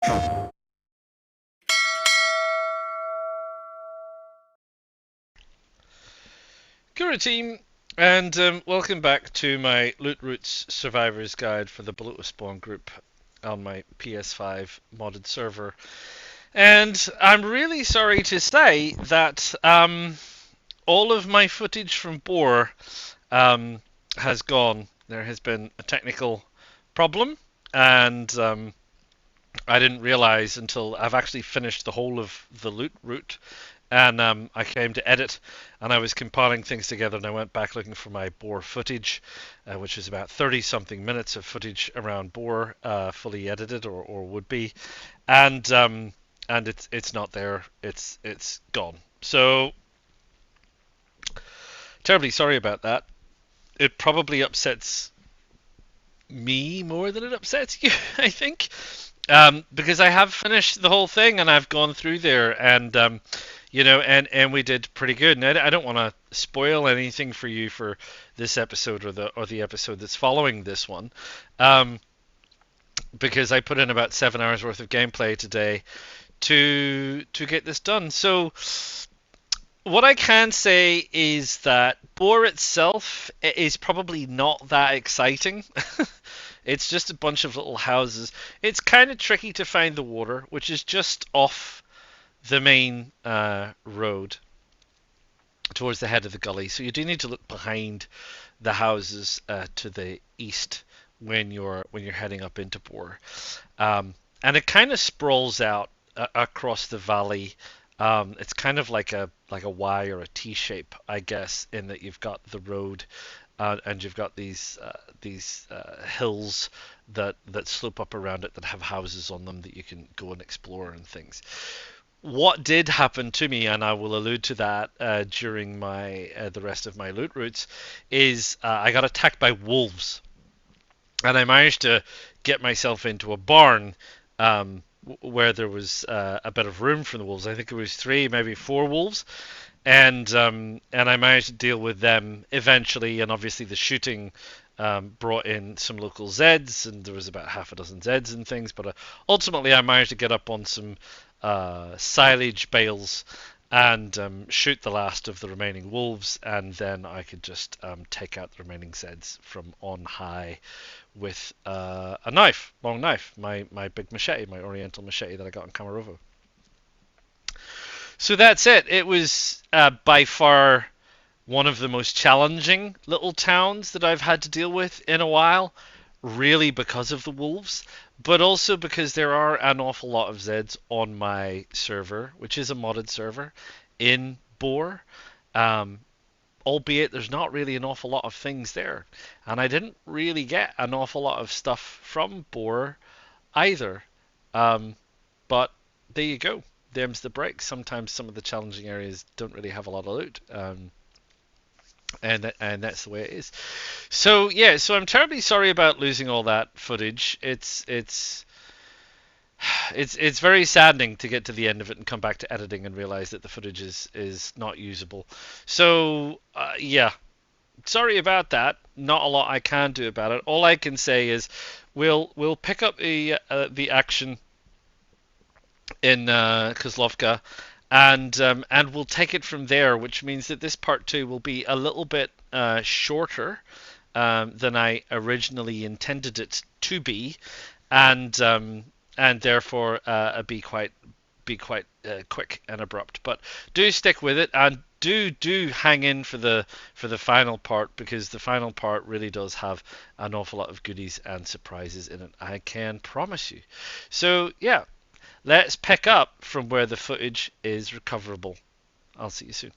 Guru team, and welcome back to my Loot Roots Survivor's Guide for the Balota Spawn group on my PS5 modded server. And I'm really sorry to say that all of my footage from Boar has gone. There has been a technical problem, and I didn't realize until I've actually finished the whole of the loot route, and I came to edit, and I was compiling things together, and I went back looking for my Boar footage, which is about 30 something minutes of footage around Boar, fully edited or would be, and it's not there. It's gone. So terribly sorry about that. It probably upsets me more than it upsets you, I think. Because I have finished the whole thing and I've gone through there, and and we did pretty good. And I don't want to spoil anything for you for this episode or the episode that's following this one, because I put in about 7 hours worth of gameplay today to get this done. So what I can say is that Boar itself is probably not that exciting. It's just a bunch of little houses. It's kind of tricky to find the water, which is just off the main road towards the head of the gully. So you do need to look behind the houses to the east when you're heading up into Boar, and it kind of sprawls out across the valley. It's kind of like a Y or a T shape, I guess, in that you've got the road, and you've got these hills that slope up around it that have houses on them that you can go and explore and things. What did happen to me, and I will allude to that during my the rest of my loot routes, is I got attacked by wolves, and I managed to get myself into a barn. Where there was a bit of room for the wolves. I think it was 3, maybe 4 wolves, and I managed to deal with them eventually. And obviously, the shooting brought in some local Zeds, and there was about half a dozen Zeds and things. But ultimately, I managed to get up on some silage bales and shoot the last of the remaining wolves, and then I could just take out the remaining Zeds from on high with a knife, long knife, my big machete, my oriental machete that I got in Kamarovo. So that's it. It was by far one of the most challenging little towns that I've had to deal with in a while, really because of the wolves, but also because there are an awful lot of Zeds on my server, which is a modded server in Boar. Albeit there's not really an awful lot of things there. And I didn't really get an awful lot of stuff from Boar either. But there you go. Them's the break. Sometimes some of the challenging areas don't really have a lot of loot. And that's the way it is. So yeah, so I'm terribly sorry about losing all that footage. It's very saddening to get to the end of it and come back to editing and realize that the footage is not usable. So yeah, sorry about that. Not a lot I can do about it. All I can say is we'll pick up the action in Kozlovka, and we'll take it from there, which means that this part 2 will be a little bit shorter than I originally intended it to be, and therefore be quite quick and abrupt. But do stick with it, and do hang in for the final part, because the final part really does have an awful lot of goodies and surprises in it, I can promise you. So yeah, let's pick up from where the footage is recoverable. I'll see you soon.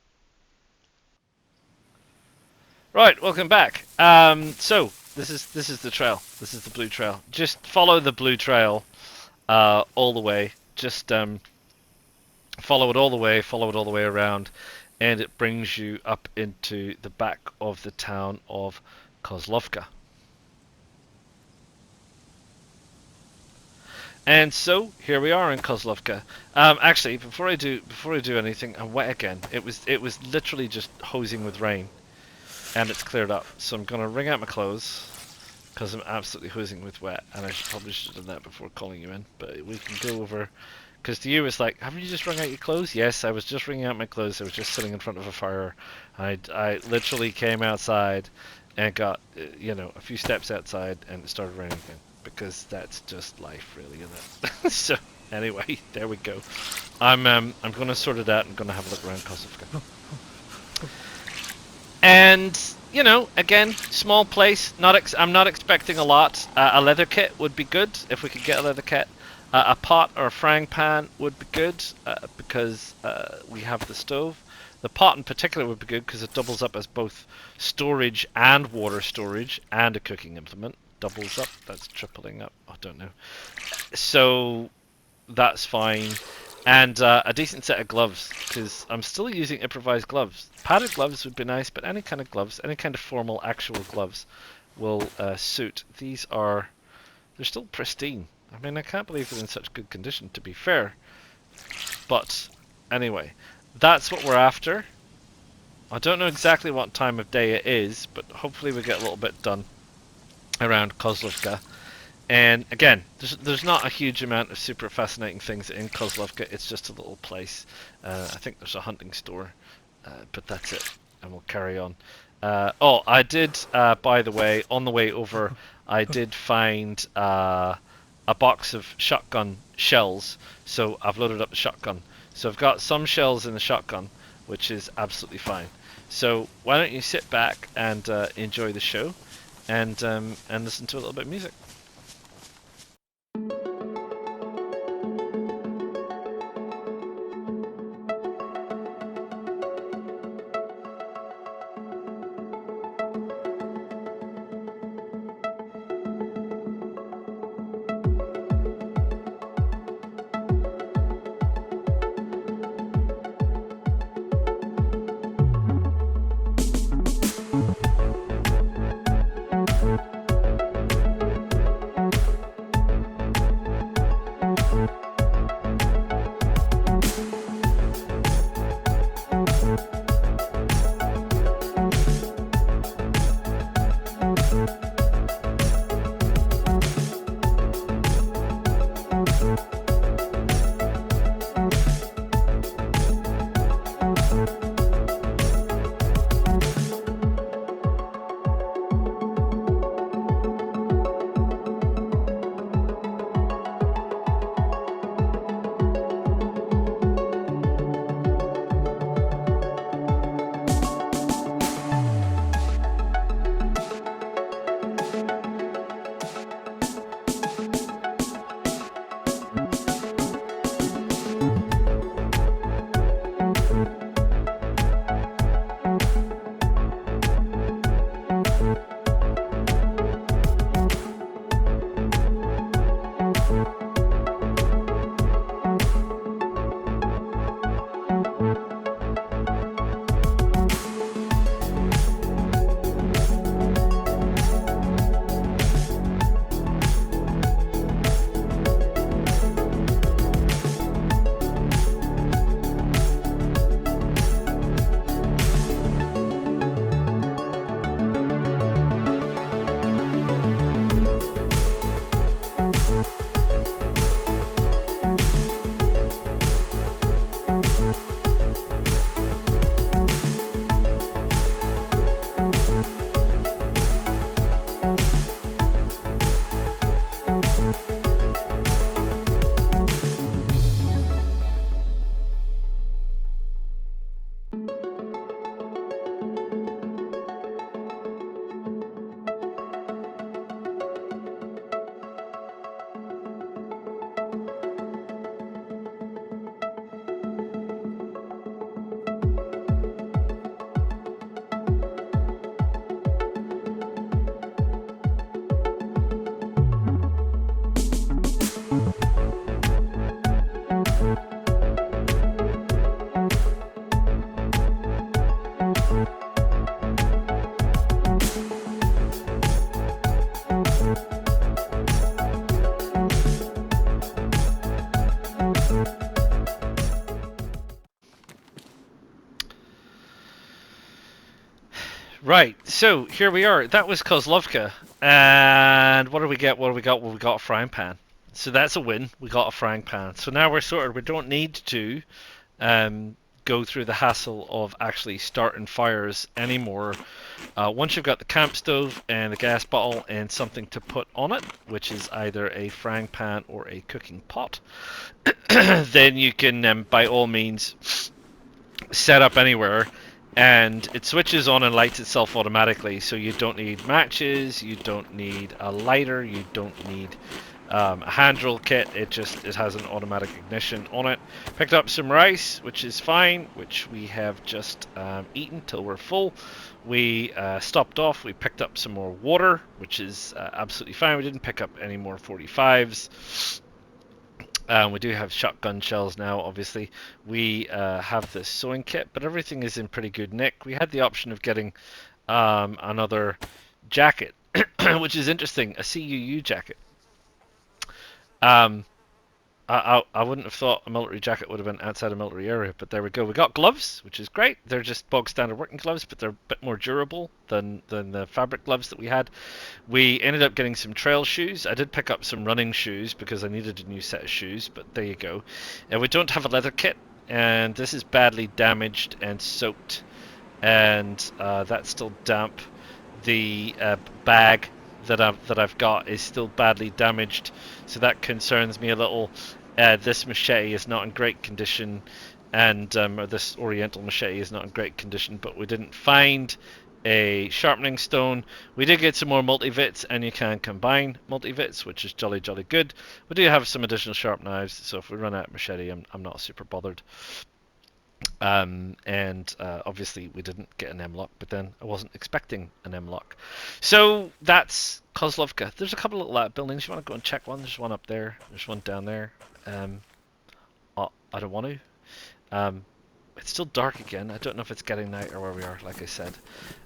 Right, welcome back. So this is the trail. This is the blue trail. Just follow the blue trail all the way. Just follow it all the way. Follow it all the way around, and it brings you up into the back of the town of Kozlovka. And so here we are in Kozlovka. Actually, before I do anything, I'm wet again. It was literally just hosing with rain, and it's cleared up. So I'm gonna wring out my clothes, because I'm absolutely hosing with wet, and I probably should have done that before calling you in. But we can go over, because to you it's like, haven't you just wrung out your clothes? Yes, I was just wringing out my clothes. I was just sitting in front of a fire. I literally came outside and got a few steps outside, and it started raining again, because that's just life, really, isn't it? So anyway, there we go. I'm gonna sort it out. I'm gonna have a look around Kozlovka. And again, small place. I'm not expecting a lot. A leather kit would be good if we could get a leather kit. A pot or a frying pan would be good because we have the stove. The pot in particular would be good because it doubles up as both storage and water storage and a cooking implement. Doubles up. That's tripling up. I don't know. So that's fine. And a decent set of gloves, because I'm still using improvised gloves. Padded gloves would be nice, but any kind of gloves, any kind of formal actual gloves will suit. They're still pristine. I mean, I can't believe they're in such good condition, to be fair. But anyway, that's what we're after. I don't know exactly what time of day it is, but hopefully we get a little bit done around Kozlovka. And again, there's not a huge amount of super fascinating things in Kozlovka. It's just a little place. I think there's a hunting store, but that's it. And we'll carry on. I did, by the way, on the way over, I did find a box of shotgun shells. So I've loaded up the shotgun. So I've got some shells in the shotgun, which is absolutely fine. So why don't you sit back and enjoy the show, and listen to a little bit of music. Right, so here we are. That was Kozlovka. And what do we get? What do we got? Well, we got a frying pan. So that's a win. We got a frying pan. So now we're sorted. We don't need to um, go through the hassle of actually starting fires anymore. Once you've got the camp stove and the gas bottle and something to put on it, which is either a frying pan or a cooking pot, then you can, by all means, set up anywhere, and it switches on and lights itself automatically. So you don't need matches, you don't need a lighter, you don't need a hand drill kit. It has an automatic ignition on it. Picked up some rice, which is fine, which we have just eaten till we're full. We stopped off. We picked up some more water, which is absolutely fine. We didn't pick up any more 45s. We do have shotgun shells now, obviously. We have the sewing kit, but everything is in pretty good nick. We had the option of getting another jacket, which is interesting, a CUU jacket. Um, I wouldn't have thought a military jacket would have been outside a military area, but there we go. We got gloves, which is great. They're just bog standard working gloves, but they're a bit more durable than the fabric gloves that we had. We ended up getting some trail shoes. I did pick up some running shoes because I needed a new set of shoes, but there you go. And we don't have a leather kit, and this is badly damaged and soaked, and that's still damp. The bag that I've got is still badly damaged, so that concerns me a little. This machete is not in great condition, and this Oriental machete is not in great condition. But we didn't find a sharpening stone. We did get some more multivits, and you can combine multivits, which is jolly jolly good. We do have some additional sharp knives, so if we run out of machete, I'm not super bothered. And obviously we didn't get an M-lock, but then I wasn't expecting an M-lock. So that's Kozlovka. There's a couple of little buildings. You want to go and check one? There's one up there. There's one down there. Oh, I don't want to. It's still dark again. I don't know if it's getting night or where we are, like I said.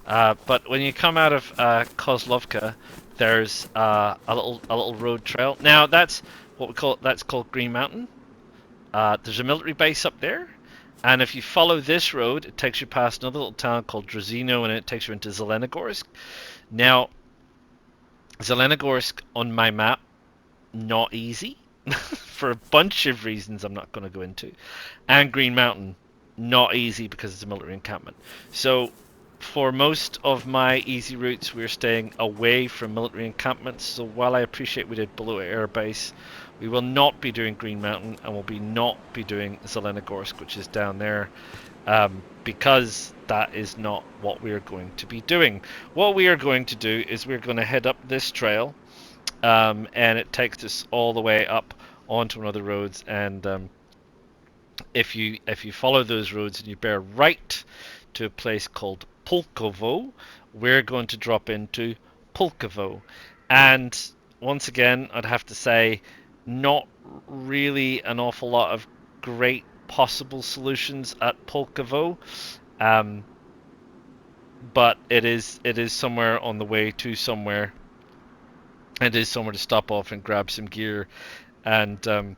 But when you come out of Kozlovka, there's a little road trail. Now that's what we call that's called Green Mountain. There's a military base up there. And if you follow this road, it takes you past another little town called Drozino, and it takes you into Zelenogorsk. Now, Zelenogorsk on my map, not easy, for a bunch of reasons I'm not going to go into. And Green Mountain, not easy because it's a military encampment. So, for most of my easy routes, we're staying away from military encampments. So while I appreciate we did Balota Air Base, we will not be doing Green Mountain, and will not be doing Zelenogorsk, which is down there, because that is not what we are going to be doing. What we are going to do is we're going to head up this trail, and it takes us all the way up onto one of the roads. And if you follow those roads and you bear right to a place called Pulkovo, we're going to drop into Pulkovo. And once again, I'd have to say, not really an awful lot of great possible solutions at Pulkovo, but it is somewhere on the way to somewhere. It is somewhere to stop off and grab some gear, and the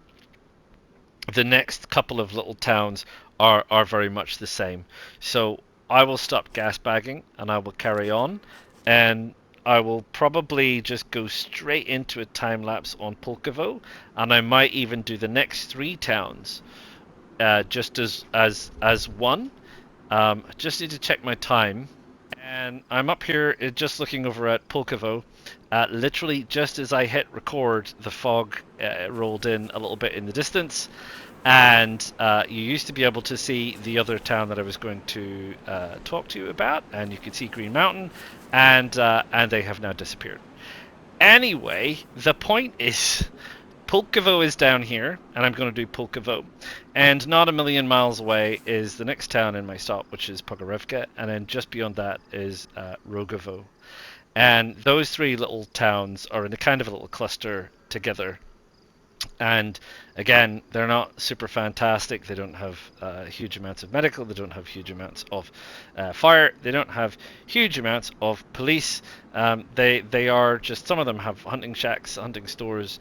next couple of little towns are very much the same. So I will stop gas bagging and I will carry on, and I will probably just go straight into a time lapse on Pulkovo, and I might even do the next three towns just as one. I just need to check my time, and I'm up here just looking over at Pulkovo. Literally just as I hit record, the fog rolled in a little bit in the distance, and you used to be able to see the other town that I was going to talk to you about, and you could see Green Mountain, and they have now disappeared. Anyway, the point is, Pulkovo is down here, and I'm going to do Pulkovo, and not a million miles away is the next town in my stop, which is Pogorevka, and then just beyond that is Rogovo. And those three little towns are in a kind of a little cluster together. And again, they're not super fantastic. They don't have huge amounts of medical. They don't have huge amounts of fire. They don't have huge amounts of police. They are just, some of them have hunting shacks, hunting stores.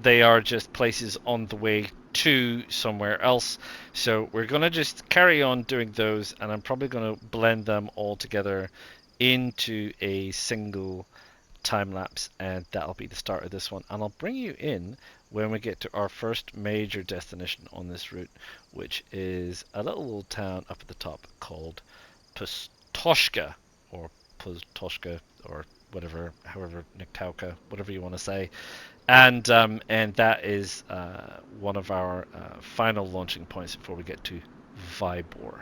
They are just places on the way to somewhere else. So we're going to just carry on doing those, and I'm probably going to blend them all together into a single time lapse, and that'll be the start of this one. And I'll bring you in when we get to our first major destination on this route, which is a little town up at the top called Pustoshka, or Pustoshka, or whatever, however, Niktauka, whatever you want to say. And that is one of our final launching points before we get to Vybor.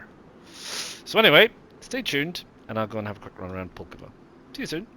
So anyway, stay tuned, and I'll go and have a quick run around Pulkovo. See you soon.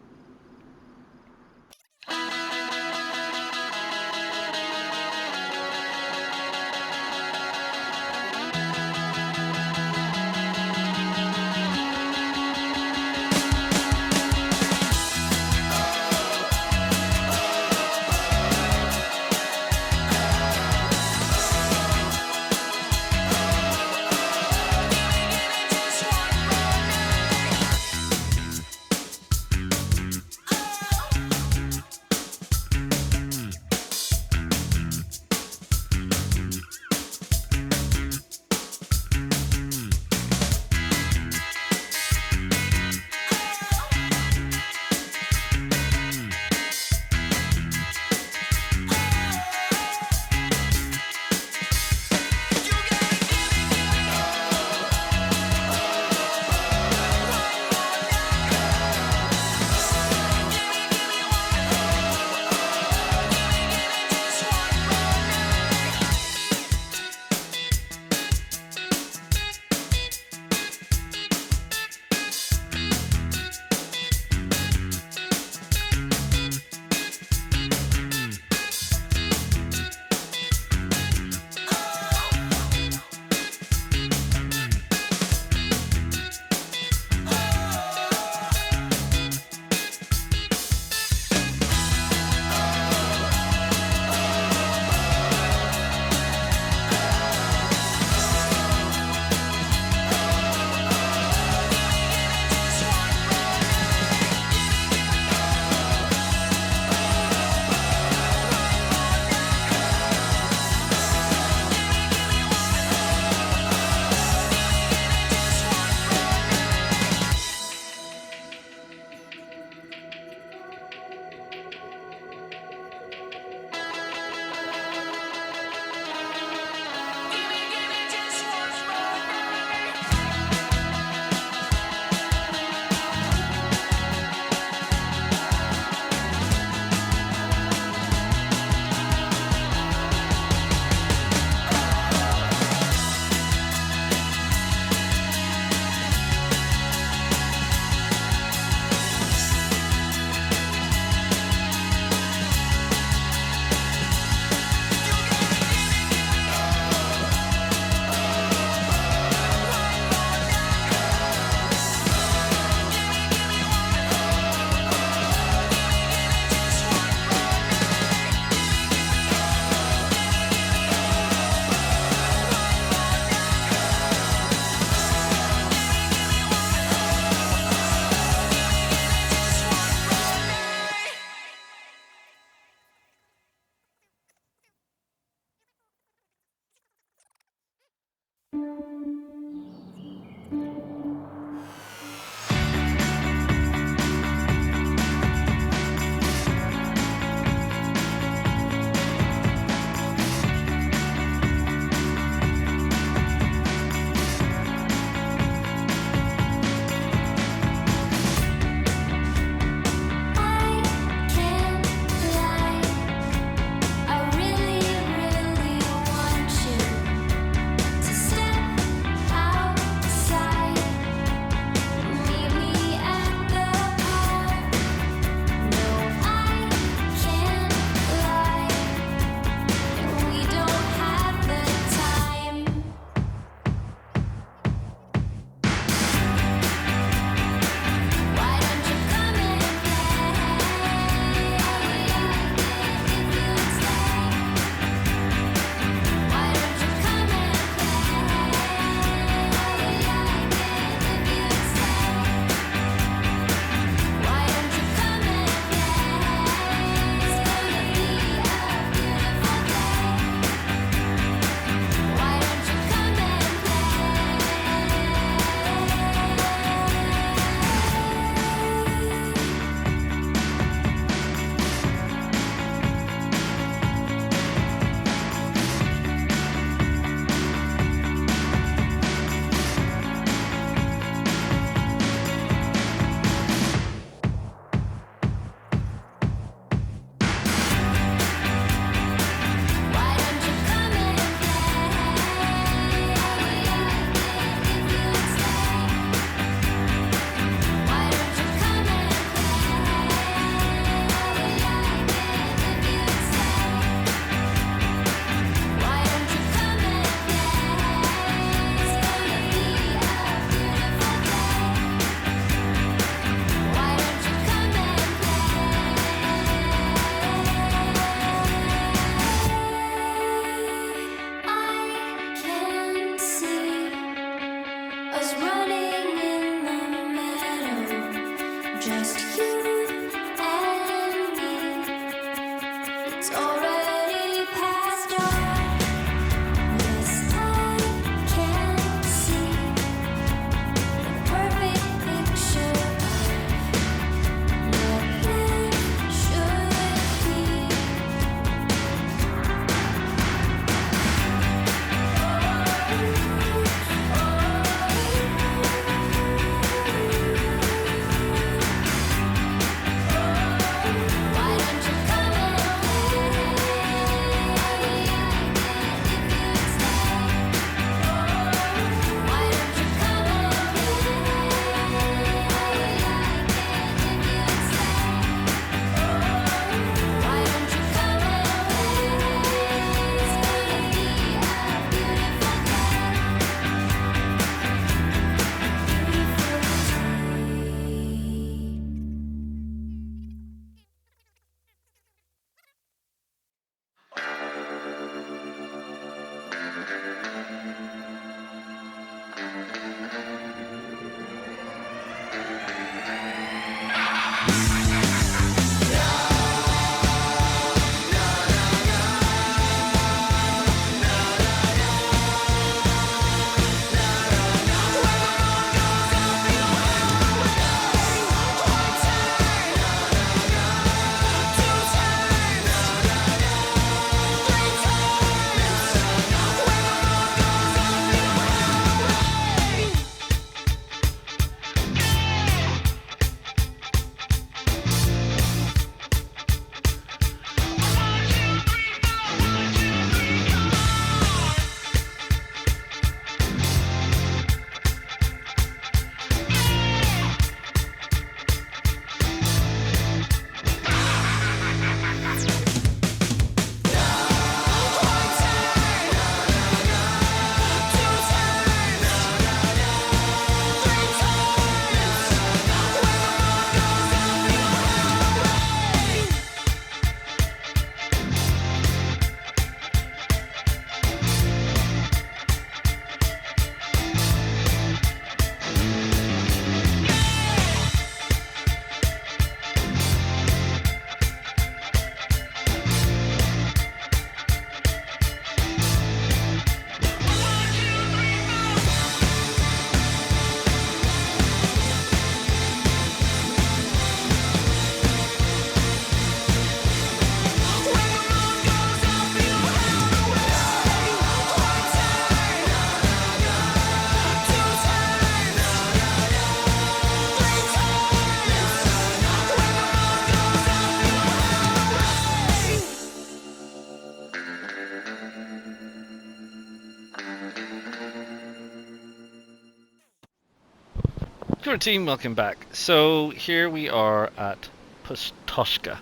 Good team, welcome back. So here we are at Pustoshka,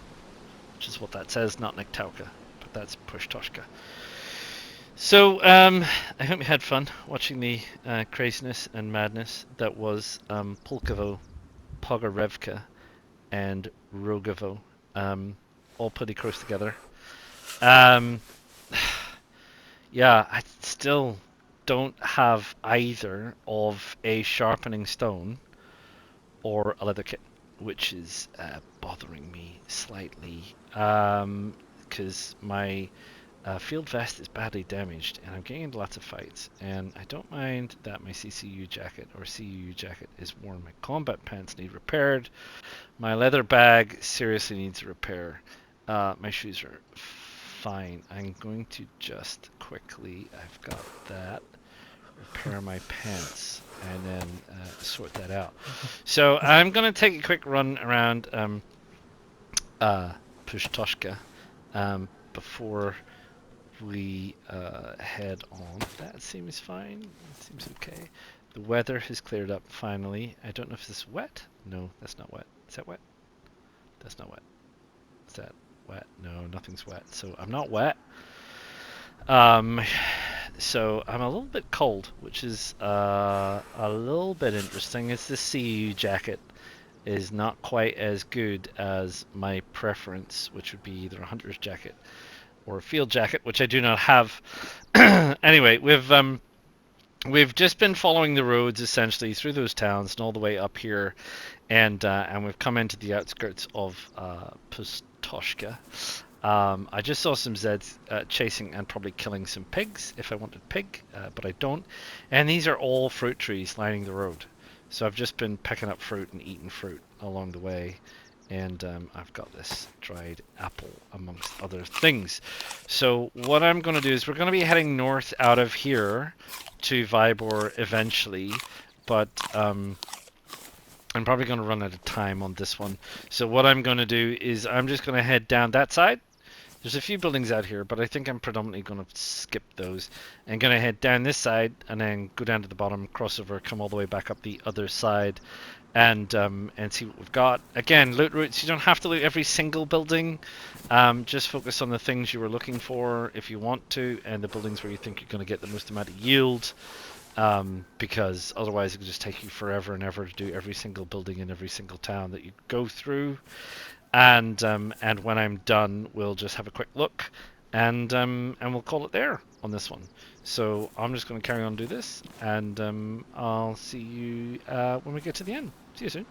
which is what that says, not Niktauka, but that's Pustoshka. So I hope you had fun watching the craziness and madness that was Pulkovo, Pogorevka, and Rogovo, all pretty close together. Yeah, I still don't have either of a sharpening stone or a leather kit, which is bothering me slightly, because my field vest is badly damaged and I'm getting into lots of fights, and I don't mind that my CCU jacket or CUU jacket is worn. My combat pants need repaired, my leather bag seriously needs a repair, my shoes are fine. I'm going to just quickly, I've got that, repair my pants and then sort that out. So I'm going to take a quick run around Pustoshka before we head on. That seems fine. That seems okay. The weather has cleared up finally. I don't know if this is wet. No, that's not wet. Is that wet? That's not wet. Is that wet? No, nothing's wet. So I'm not wet. So I'm a little bit cold, which is a little bit interesting. It's the CU jacket is not quite as good as my preference, which would be either a hunter's jacket or a field jacket, which I do not have. Anyway, we've just been following the roads essentially through those towns and all the way up here, and we've come into the outskirts of Pustoshka. I just saw some Zeds chasing and probably killing some pigs if I wanted pig, but I don't. And these are all fruit trees lining the road. So I've just been picking up fruit and eating fruit along the way. And I've got this dried apple amongst other things. So what I'm going to do is we're going to be heading north out of here to Vybor eventually. But I'm probably going to run out of time on this one. So what I'm going to do is I'm just going to head down that side. There's a few buildings out here, but I think I'm predominantly going to skip those. I'm going to head down this side and then go down to the bottom, cross over, come all the way back up the other side, and see what we've got. Again, loot routes, you don't have to loot every single building. Just focus on the things you were looking for if you want to, and the buildings where you think you're going to get the most amount of yield. Because otherwise it could just take you forever and ever to do every single building in every single town that you go through. And when I'm done, we'll just have a quick look, and we'll call it there on this one. So I'm just going to carry on and do this, and I'll see you when we get to the end. See you soon.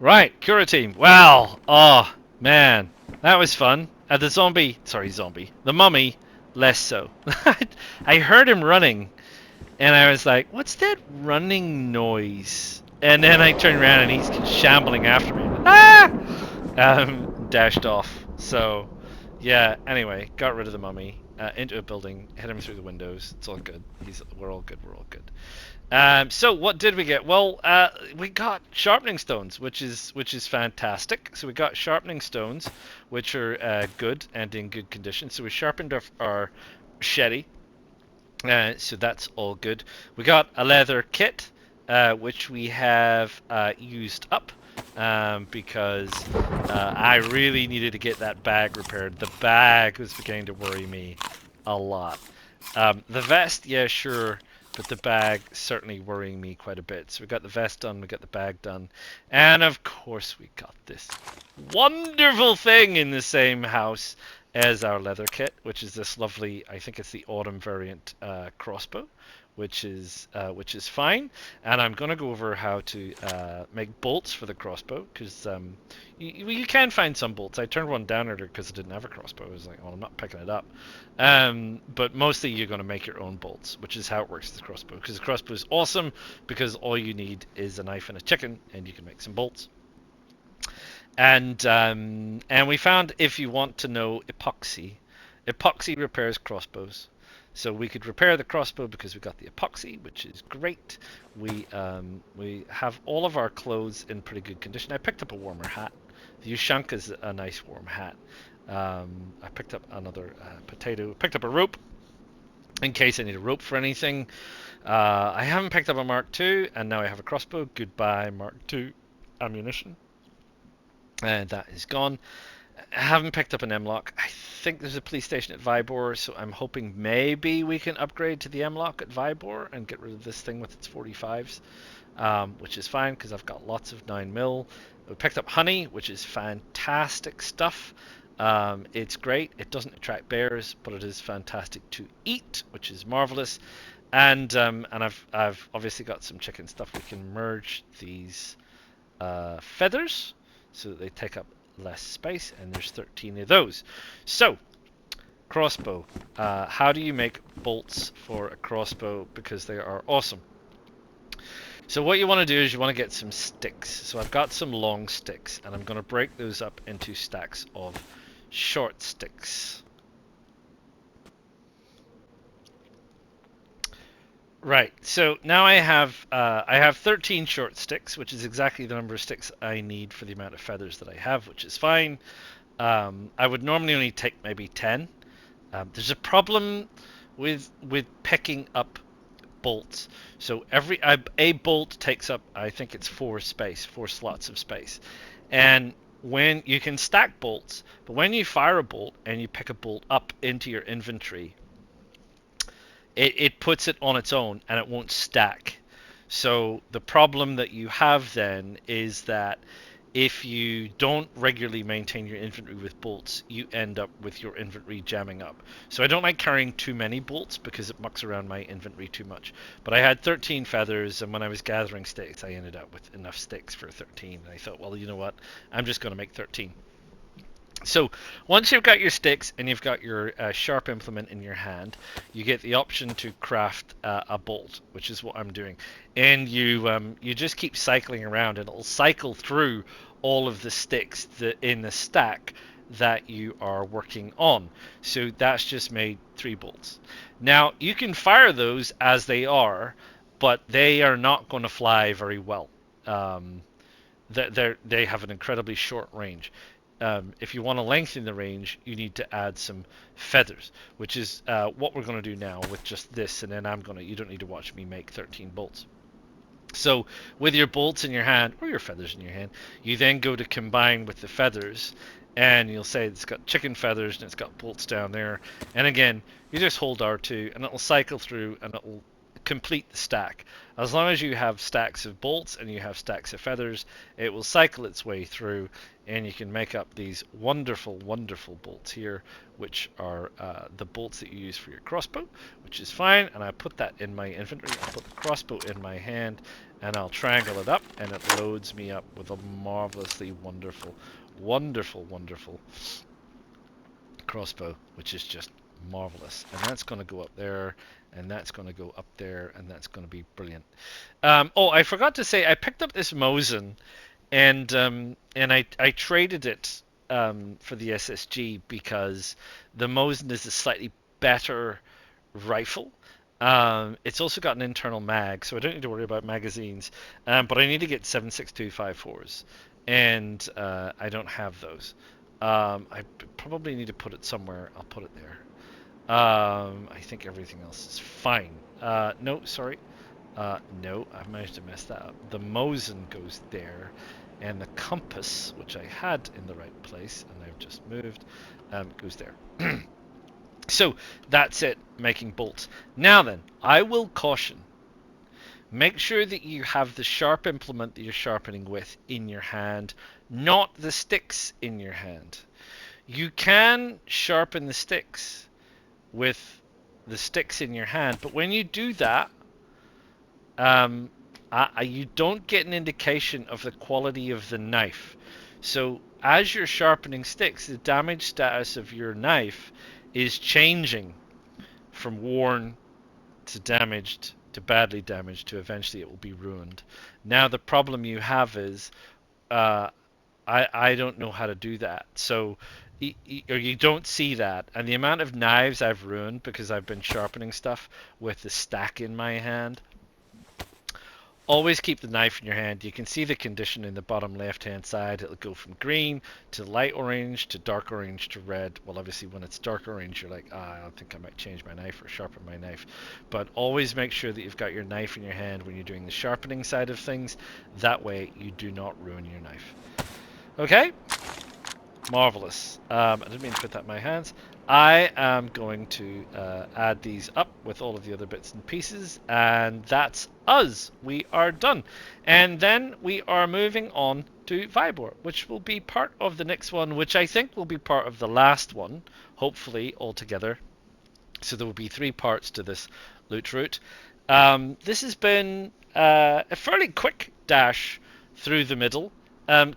Right, Cura team. Well, oh man, that was fun. The mummy, less so. I heard him running, and I was like, "What's that running noise?" And then I turned around, and he's shambling after me. Ah! Dashed off. So, yeah. Anyway, got rid of the mummy. Into a building, hit him through the windows. It's all good. We're all good. We're all good. So what did we get? Well, we got sharpening stones, which is fantastic. So we got sharpening stones, which are good and in good condition. So we sharpened our machete. So that's all good. We got a leather kit, which we have used up because I really needed to get that bag repaired. The bag was beginning to worry me a lot. The vest, yeah, sure, but the bag certainly worrying me quite a bit. So we got the vest done, we got the bag done, and of course we got this wonderful thing in the same house as our leather kit, which is this lovely, I think it's the autumn variant crossbow, which is fine. And I'm gonna go over how to make bolts for the crossbow because you can find some bolts. I turned one down earlier because I didn't have a crossbow. I was like, well, I'm not picking it up. But mostly you're gonna make your own bolts, which is how it works with the crossbow. Because the crossbow is awesome because all you need is a knife and a chicken, and you can make some bolts. And we found, if you want to know, epoxy repairs crossbows. So we could repair the crossbow because we got the epoxy, which is great. We have all of our clothes in pretty good condition. I picked up a warmer hat. The Ushanka is a nice warm hat. I picked up another potato. Picked up a rope in case I need a rope for anything. I haven't picked up a Mark II, and now I have a crossbow. Goodbye, Mark II ammunition. And that is gone. I haven't picked up an M-Lock. I think there's a police station at Vybor, so I'm hoping maybe we can upgrade to the M-Lock at Vybor and get rid of this thing with its 45s, which is fine because I've got lots of 9mm. We picked up honey, which is fantastic stuff. It's great. It doesn't attract bears, but it is fantastic to eat, which is marvelous. And I've obviously got some chicken stuff. We can merge these feathers so that they take up less space, and there's 13 of those. So, crossbow. How do you make bolts for a crossbow? Because they are awesome. So what you want to do is you want to get some sticks. So I've got some long sticks, and I'm going to break those up into stacks of short sticks. Right, so now I have 13 short sticks, which is exactly the number of sticks I need for the amount of feathers that I have, which is fine. I would normally only take maybe 10. There's a problem with picking up bolts. So a bolt takes up, I think it's 4 slots of space, and when you can stack bolts, but when you fire a bolt and you pick a bolt up into your inventory, it puts it on its own and it won't stack. So the problem that you have then is that if you don't regularly maintain your inventory with bolts, you end up with your inventory jamming up. So I don't like carrying too many bolts because it mucks around my inventory too much. But I had 13 feathers, and when I was gathering sticks, I ended up with enough sticks for 13. And I thought, well, you know what? I'm just going to make 13. So once you've got your sticks and you've got your sharp implement in your hand, you get the option to craft a bolt, which is what I'm doing. And you just keep cycling around, and it'll cycle through all of the sticks in the stack that you are working on. So that's just made 3 bolts. Now you can fire those as they are, but they are not going to fly very well. They have an incredibly short range. If you want to lengthen the range, you need to add some feathers, which is what we're going to do now with just this, and then you don't need to watch me make 13 bolts. So with your bolts in your hand, or your feathers in your hand, you then go to combine with the feathers, and you'll say it's got chicken feathers and it's got bolts down there. And again, you just hold R2 and it'll cycle through and it'll complete the stack. As long as you have stacks of bolts and you have stacks of feathers, it will cycle its way through, and you can make up these wonderful, wonderful bolts here, which are the bolts that you use for your crossbow, which is fine. And I put that in my inventory. I'll put the crossbow in my hand, and I'll triangle it up, and it loads me up with a marvelously wonderful, wonderful, wonderful crossbow, which is just marvelous. And that's going to go up there, and that's going to go up there, and that's going to be brilliant. Oh, I forgot to say, I picked up this Mosin, and I traded it for the SSG because the Mosin is a slightly better rifle. It's also got an internal mag, so I don't need to worry about magazines. But I need to get 7.6254s, and I don't have those. I probably need to put it somewhere. I'll put it there. I think everything else is fine. No, sorry. No, I managed to mess that up. The Mosin goes there, and the compass, which I had in the right place, and I've just moved, goes there. So that's it, making bolts. Now then, I will caution. Make sure that you have the sharp implement that you're sharpening with in your hand, not the sticks in your hand. You can sharpen the sticks with the sticks in your hand, but when you do that, you don't get an indication of the quality of the knife. So as you're sharpening sticks, the damage status of your knife is changing from worn to damaged to badly damaged to eventually it will be ruined. Now the problem you have is I don't know how to do that. So or you don't see that, and the amount of knives I've ruined because I've been sharpening stuff with the stack in my hand. Always keep the knife in your hand. You can see the condition in the bottom left hand side. It'll go from green to light orange to dark orange to red. Well, obviously when it's dark orange you're like, I don't think I might change my knife or sharpen my knife. But always make sure that you've got your knife in your hand when you're doing the sharpening side of things. That way you do not ruin your knife. Okay? Marvelous. I didn't mean to put that in my hands. I am going to add these up with all of the other bits and pieces, and that's us. We are done. And then we are moving on to Vibor, which will be part of the next one, which I think will be part of the last one, hopefully altogether. So there will be 3 parts to this loot route. This has been a fairly quick dash through the middle.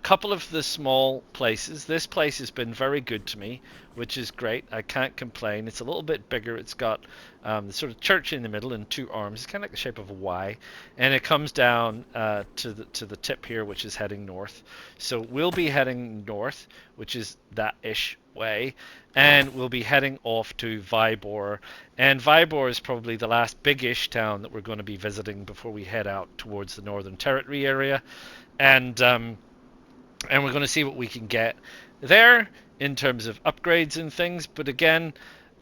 Couple of the small places. This place has been very good to me, which is great. I can't complain. It's a little bit bigger. It's got the sort of church in the middle and 2 arms. It's kind of like the shape of a Y, and it comes down to the tip here, which is heading north. So we'll be heading north, which is that-ish way, and we'll be heading off to Vibor. And Vibor is probably the last big-ish town that we're going to be visiting before we head out towards the Northern Territory area. And we're going to see what we can get there in terms of upgrades and things. But again,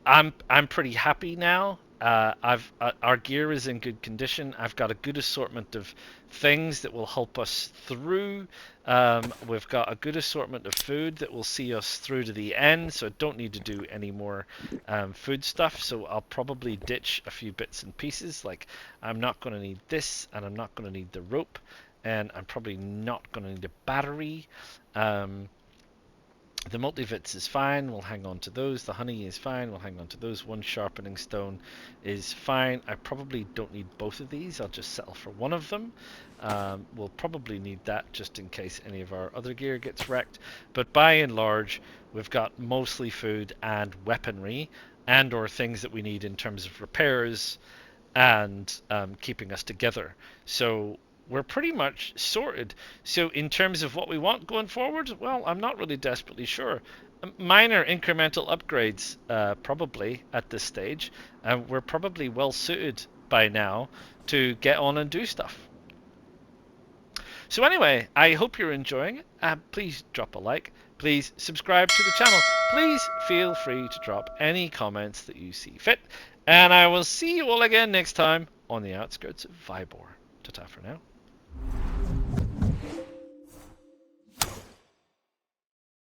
I'm pretty happy now. Our gear is in good condition. I've got a good assortment of things that will help us through. We've got a good assortment of food that will see us through to the end, so I don't need to do any more food stuff. So I'll probably ditch a few bits and pieces. Like I'm not going to need this, and I'm not going to need the rope, and I'm probably not going to need a battery. The multivits is fine, we'll hang on to those. The honey is fine, we'll hang on to those. 1 sharpening stone is fine. I probably don't need both of these, I'll just settle for 1 of them. We'll probably need that just in case any of our other gear gets wrecked. But by and large, we've got mostly food and weaponry, and or things that we need in terms of repairs and keeping us together. So we're pretty much sorted. So in terms of what we want going forward, well, I'm not really desperately sure. Minor incremental upgrades, probably at this stage. We're probably well suited by now to get on and do stuff. So anyway, I hope you're enjoying it. Please drop a like. Please subscribe to the channel. Please feel free to drop any comments that you see fit. And I will see you all again next time on the outskirts of Vibor. Ta-ta for now.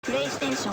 PlayStation